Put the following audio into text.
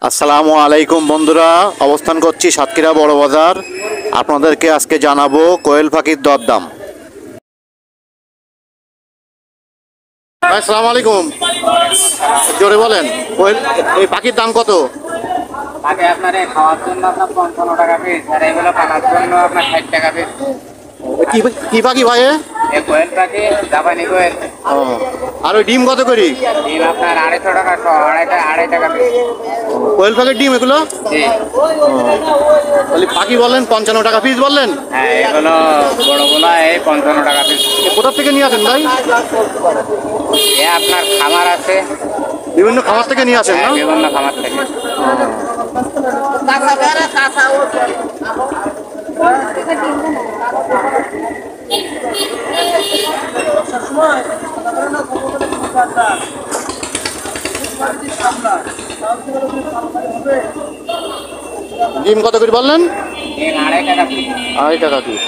আসসালামু আলাইকুম বন্ধুরা, অবস্থান করছি সাতক্ষীরা বড় বাজার। আপনাদেরকে আজকে জানাবো কোয়েল পাখির দরদাম। ভাই আসসালামু আলাইকুম, জোরে বলেন। কোয়েল এই পাখির দাম কত? আগে আপনার এই খাওয়ার জন্য আপনার 55 টাকা পিস, আর এগুলো পালার জন্য আপনার 60 টাকা পিস। কি কি পাখি ভাই এ? এই কোয়েল পাখি জাপানি কোয়েল, ও, আর ওই ডিম কত করি? ডিম আপনার 250 টাকা শো, আড়াই টাকা পিস। কোয়েল পাখির ডিম এগুলো? জি তাহলে পাখি বললেন 55 টাকা পিস বললেন। হ্যাঁ, এগুলো বড়গুলো এই 55 টাকা পিস। কোথা থেকে নিয়ে আসেন ভাই? এ আপনার খামার আছে, বিভিন্ন খামার থেকে নিয়ে আসেন না? বিভিন্ন খামার থেকে। ডিম কত করে বললেন? ডিম 2.5 টাকা পিস। 2.5 টাকা পিস।